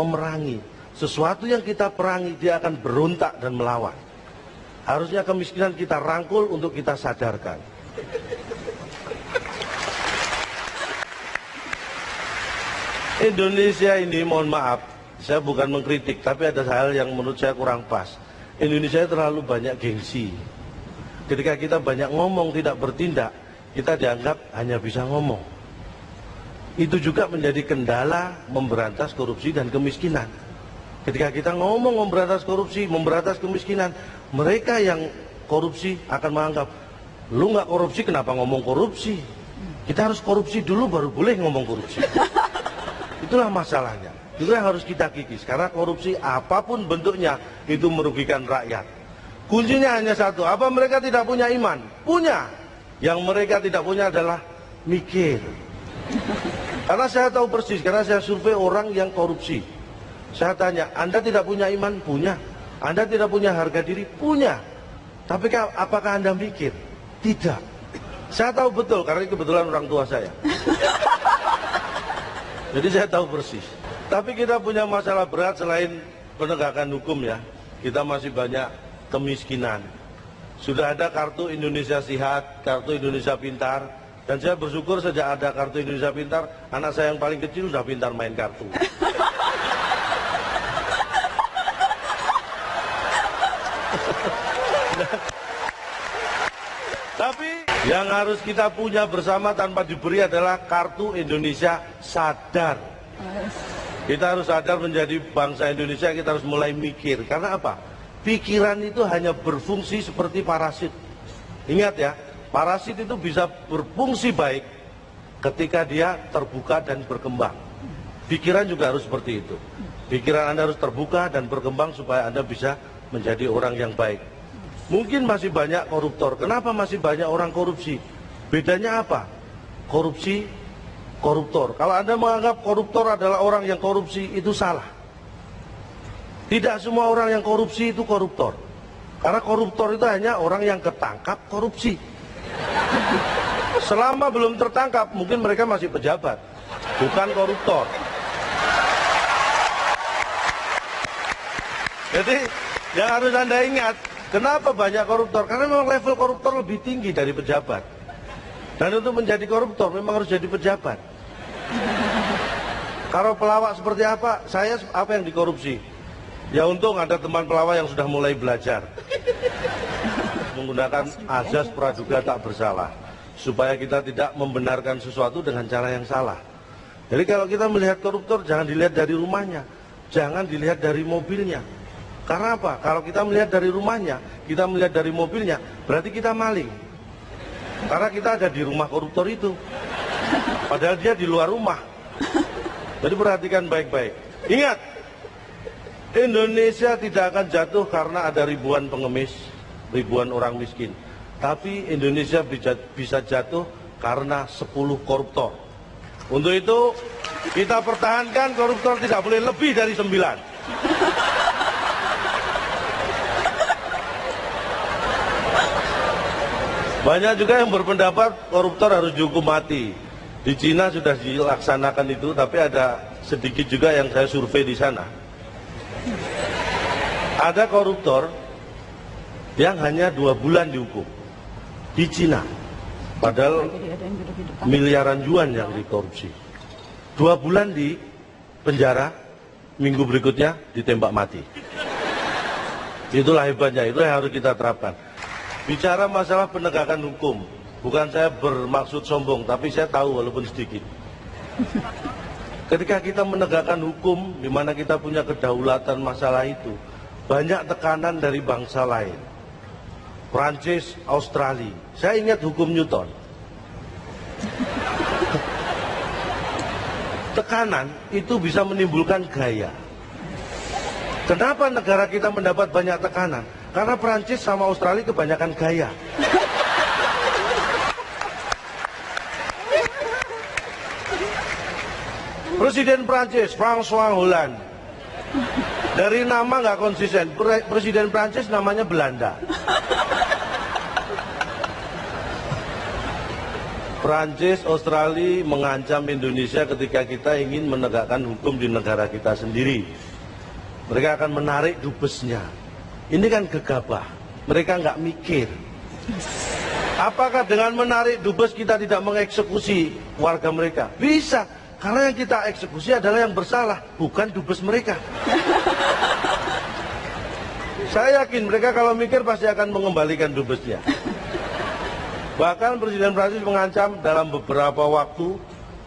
memerangi. Sesuatu yang kita perangi, dia akan berontak dan melawan. Harusnya kemiskinan kita rangkul untuk kita sadarkan. Indonesia ini, mohon maaf, saya bukan mengkritik, tapi ada hal yang menurut saya kurang pas. Indonesia terlalu banyak gengsi. Ketika kita banyak ngomong, tidak bertindak, kita dianggap hanya bisa ngomong. Itu juga menjadi kendala memberantas korupsi dan kemiskinan. Ketika kita ngomong memberantas korupsi, memberantas kemiskinan, mereka yang korupsi akan menganggap, lu nggak korupsi kenapa ngomong korupsi? Kita harus korupsi dulu baru boleh ngomong korupsi. Itulah masalahnya. Itu yang harus kita kikis. Karena korupsi apapun bentuknya itu merugikan rakyat. Kuncinya hanya satu. Apa mereka tidak punya iman? Punya. Yang mereka tidak punya adalah mikir. Karena saya tahu persis. Karena saya survei orang yang korupsi. Saya tanya, Anda tidak punya iman? Punya. Anda tidak punya harga diri? Punya. Tapi apakah Anda mikir? Tidak. Saya tahu betul, karena kebetulan orang tua saya. Jadi saya tahu persis. Tapi kita punya masalah berat selain penegakan hukum ya. Kita masih banyak kemiskinan. Sudah ada kartu Indonesia Sehat, kartu Indonesia Pintar. Dan saya bersyukur sejak ada kartu Indonesia Pintar, anak saya yang paling kecil sudah pintar main kartu. Tapi yang harus kita punya bersama tanpa diberi adalah kartu Indonesia Sadar. Kita harus sadar menjadi bangsa Indonesia, kita harus mulai mikir. Karena apa? Pikiran itu hanya berfungsi seperti parasit. Ingat ya, parasit itu bisa berfungsi baik ketika dia terbuka dan berkembang. Pikiran juga harus seperti itu. Pikiran Anda harus terbuka dan berkembang supaya Anda bisa menjadi orang yang baik. Mungkin masih banyak koruptor. Kenapa masih banyak orang korupsi? Bedanya apa? Korupsi, koruptor. Kalau Anda menganggap koruptor adalah orang yang korupsi, itu salah. Tidak semua orang yang korupsi itu koruptor. Karena koruptor itu hanya orang yang ketangkap korupsi. Selama belum tertangkap, mungkin mereka masih pejabat, bukan koruptor. Jadi, yang harus Anda ingat, kenapa banyak koruptor? Karena memang level koruptor lebih tinggi dari pejabat. Dan untuk menjadi koruptor memang harus jadi pejabat. Kalau pelawak seperti apa? Saya apa yang dikorupsi? Ya untung ada teman pelawak yang sudah mulai belajar. Menggunakan azas praduga tak bersalah. Supaya kita tidak membenarkan sesuatu dengan cara yang salah. Jadi kalau kita melihat koruptor jangan dilihat dari rumahnya. Jangan dilihat dari mobilnya. Karena apa? Kalau kita melihat dari rumahnya, kita melihat dari mobilnya, berarti kita maling. Karena kita ada di rumah koruptor itu. Padahal dia di luar rumah. Jadi perhatikan baik-baik. Ingat, Indonesia tidak akan jatuh karena ada ribuan pengemis, ribuan orang miskin. Tapi Indonesia bisa jatuh karena 10 koruptor. Untuk itu, kita pertahankan koruptor tidak boleh lebih dari 9. Banyak juga yang berpendapat koruptor harus dihukum mati. Di Cina sudah dilaksanakan itu, tapi ada sedikit juga yang saya survei di sana. Ada koruptor yang hanya 2 bulan dihukum di Cina. Padahal miliaran yuan yang dikorupsi. 2 bulan di penjara, minggu berikutnya ditembak mati. Itulah hebatnya, itu yang harus kita terapkan. Bicara masalah penegakan hukum, bukan saya bermaksud sombong, tapi saya tahu walaupun sedikit. Ketika kita menegakkan hukum, di mana kita punya kedaulatan masalah itu, banyak tekanan dari bangsa lain. Prancis, Australia. Saya ingat hukum Newton. Tekanan itu bisa menimbulkan gaya. Kenapa negara kita mendapat banyak tekanan? Karena Prancis sama Australia kebanyakan gaya. Presiden Prancis, François Hollande. Dari nama nggak konsisten. Presiden Prancis namanya Belanda. Prancis, Australia mengancam Indonesia ketika kita ingin menegakkan hukum di negara kita sendiri. Mereka akan menarik dubesnya. Ini kan gegabah. Mereka nggak mikir. Apakah dengan menarik dubes kita tidak mengeksekusi warga mereka? Bisa. Karena yang kita eksekusi adalah yang bersalah, bukan dubes mereka. Saya yakin mereka kalau mikir pasti akan mengembalikan dubesnya. Bahkan Presiden Prancis mengancam dalam beberapa waktu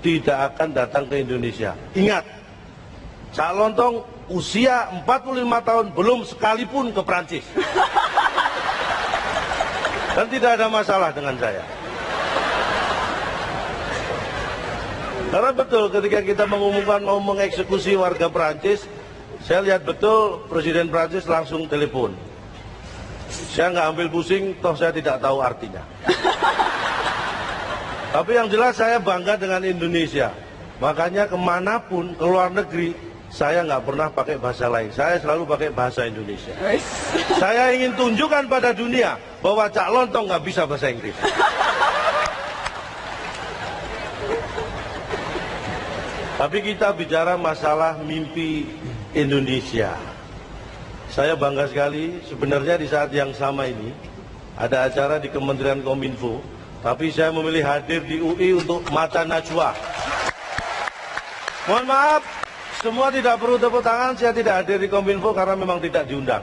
tidak akan datang ke Indonesia. Ingat, Cak Lontong usia 45 tahun belum sekalipun ke Prancis. Dan tidak ada masalah dengan saya. Karena betul ketika kita mengumumkan mau mengeksekusi warga Prancis, saya lihat betul Presiden Prancis langsung telepon. Saya nggak ambil pusing, toh saya tidak tahu artinya. Tapi yang jelas saya bangga dengan Indonesia. Makanya kemanapun, ke luar negeri, saya nggak pernah pakai bahasa lain. Saya selalu pakai bahasa Indonesia. Saya ingin tunjukkan pada dunia bahwa Cak Lontong nggak bisa bahasa Inggris. Tapi kita bicara masalah mimpi Indonesia. Saya bangga sekali, sebenarnya di saat yang sama ini, ada acara di Kementerian Kominfo, tapi saya memilih hadir di UI untuk Mata Najwa. Mohon maaf, semua tidak perlu tepuk tangan, saya tidak hadir di Kominfo karena memang tidak diundang.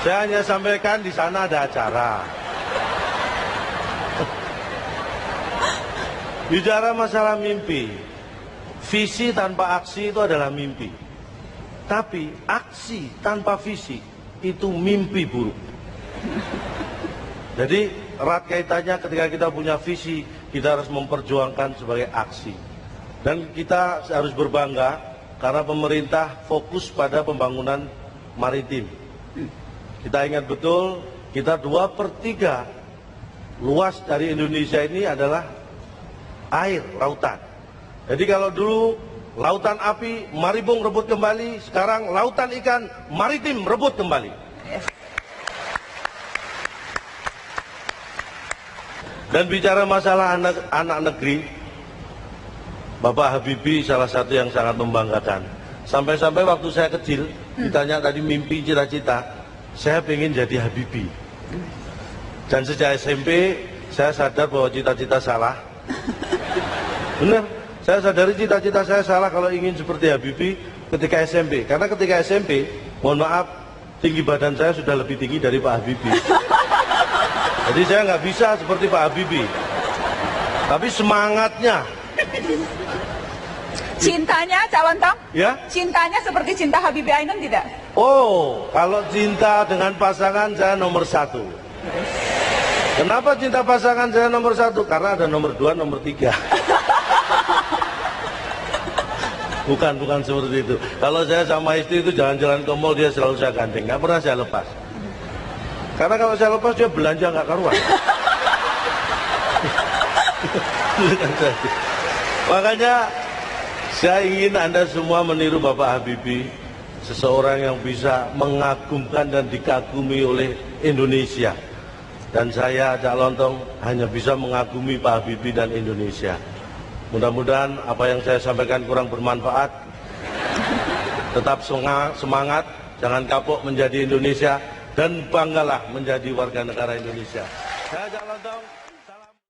Saya hanya sampaikan di sana ada acara. Bicara masalah mimpi, visi tanpa aksi itu adalah mimpi. Tapi aksi tanpa visi itu mimpi buruk. Jadi erat kaitannya ketika kita punya visi, kita harus memperjuangkan sebagai aksi. Dan kita harus berbangga karena pemerintah fokus pada pembangunan maritim. Kita ingat betul, kita 2/3 luas dari Indonesia ini adalah air, lautan. Jadi kalau dulu lautan api, Maribung rebut kembali, sekarang lautan ikan, maritim rebut kembali. Dan bicara masalah anak negeri, Bapak Habibie salah satu yang sangat membanggakan. Sampai-sampai waktu saya kecil, ditanya tadi mimpi, cita-cita, saya pengen jadi Habibie. Dan sejak SMP, saya sadar bahwa cita-cita salah. Benar. Saya sadari cita-cita saya salah kalau ingin seperti Habibie ketika SMP. Karena ketika SMP, mohon maaf, tinggi badan saya sudah lebih tinggi dari Pak Habibie. Jadi saya nggak bisa seperti Pak Habibie. Tapi semangatnya. Cintanya, Cak Lontong? Ya? Cintanya seperti cinta Habibie Ainun tidak? Oh, kalau cinta dengan pasangan saya nomor 1. Kenapa cinta pasangan saya nomor 1? Karena ada nomor 2, nomor 3. Bukan seperti itu. Kalau saya sama istri itu jalan-jalan ke mall, dia selalu saya gandeng, nggak pernah saya lepas. Karena kalau saya lepas dia belanja nggak karuan. Makanya saya ingin Anda semua meniru Bapak Habibie, seseorang yang bisa mengagumkan dan dikagumi oleh Indonesia. Dan saya, Cak Lontong, hanya bisa mengagumi Pak Habibie dan Indonesia. Mudah-mudahan apa yang saya sampaikan kurang bermanfaat. Tetap semangat, jangan kapok menjadi Indonesia, dan banggalah menjadi warga negara Indonesia. Saya Cak Lontong.